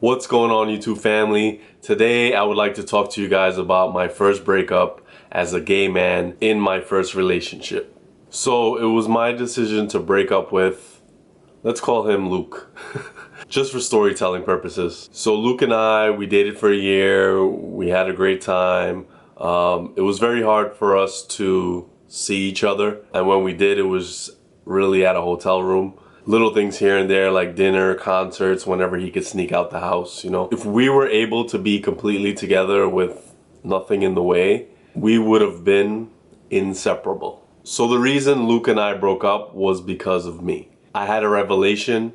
What's going on, YouTube family? Today I would like to talk to you guys about my first breakup as a gay man in my first relationship. So it was my decision to break up with, let's call him Luke, just for storytelling purposes. So Luke and I, we dated for a year, we had a great time. It was very hard for us to see each other, and when we did, it was really at a hotel room. Little things here and there like dinner, concerts, whenever he could sneak out the house, you know. If we were able to be completely together with nothing in the way, we would have been inseparable. So the reason Luke and I broke up was because of me. I had a revelation.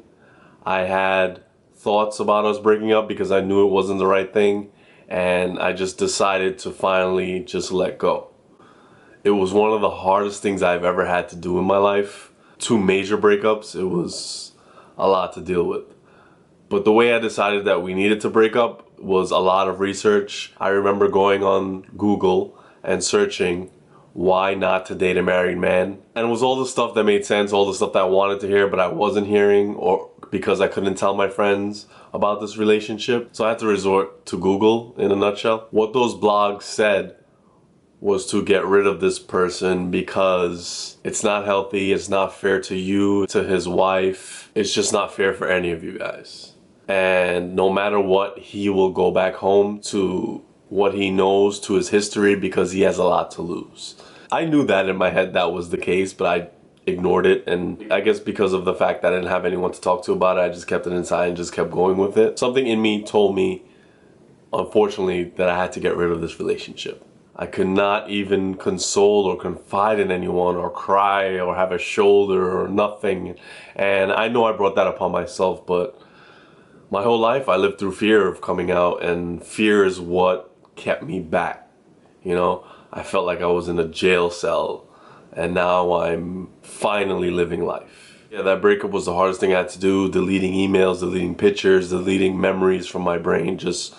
I had thoughts about us breaking up because I knew it wasn't the right thing, and I just decided to finally just let go. It was one of the hardest things I've ever had to do in my life. 2 major breakups, it was a lot to deal with. But the way I decided that we needed to break up was a lot of research. I remember going on Google and searching why not to date a married man. And it was all the stuff that made sense, all the stuff that I wanted to hear but I wasn't hearing, or because I couldn't tell my friends about this relationship. So I had to resort to Google in a nutshell. What those blogs said was to get rid of this person because it's not healthy, it's not fair to you, to his wife. It's just not fair for any of you guys. And no matter what, he will go back home to what he knows, to his history, because he has a lot to lose. I knew that in my head that was the case, but I ignored it, and I guess because of the fact that I didn't have anyone to talk to about it, I just kept it inside and just kept going with it. Something in me told me, unfortunately, that I had to get rid of this relationship. I could not even console or confide in anyone or cry or have a shoulder or nothing. And I know I brought that upon myself, but my whole life I lived through fear of coming out, and fear is what kept me back. You know, I felt like I was in a jail cell, and now I'm finally living life. Yeah, that breakup was the hardest thing I had to do. Deleting emails, deleting pictures, deleting memories from my brain. Just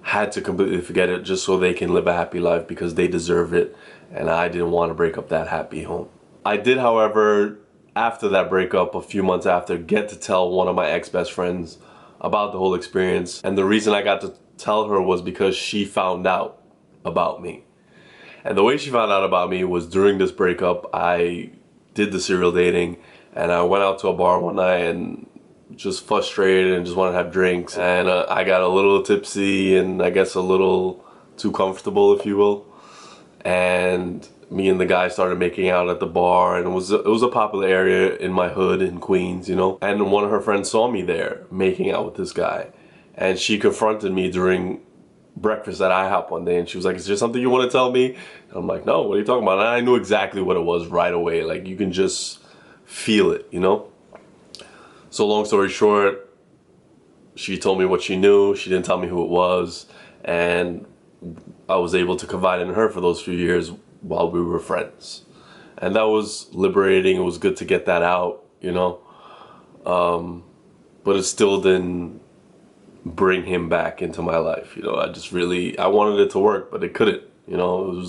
had to completely forget it just so they can live a happy life because they deserve it, and I didn't want to break up that happy home. I did, however, after that breakup, a few months after, get to tell one of my ex-best friends about the whole experience, and the reason I got to tell her was because she found out about me. And the way she found out about me was during this breakup. I did the serial dating, and I went out to a bar one night and just frustrated and just wanted to have drinks, and I got a little tipsy and I guess a little too comfortable, if you will, and me and the guy started making out at the bar, and it was a popular area in my hood in Queens, you know, and one of her friends saw me there making out with this guy, and she confronted me during breakfast at IHOP one day, and she was like, "Is there something you want to tell me?" And I'm like, "No, what are you talking about?" And I knew exactly what it was right away. Like, you can just feel it, you know. So long story short, she told me what she knew. She didn't tell me who it was, and I was able to confide in her for those few years while we were friends, and that was liberating. It was good to get that out, you know, but it still didn't bring him back into my life. You know, I wanted it to work, but it couldn't. You know,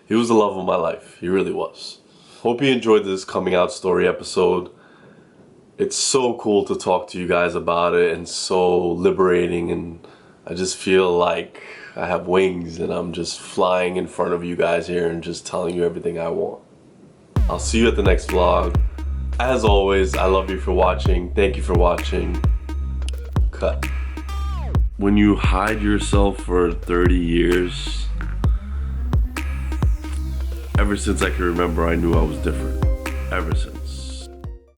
he was the love of my life. He really was. Hope you enjoyed this coming out story episode. It's so cool to talk to you guys about it, and so liberating, and I just feel like I have wings and I'm just flying in front of you guys here and just telling you everything I want. I'll see you at the next vlog. As always, I love you for watching. Thank you for watching. Cut. When you hide yourself for 30 years, ever since I can remember, I knew I was different. Ever since.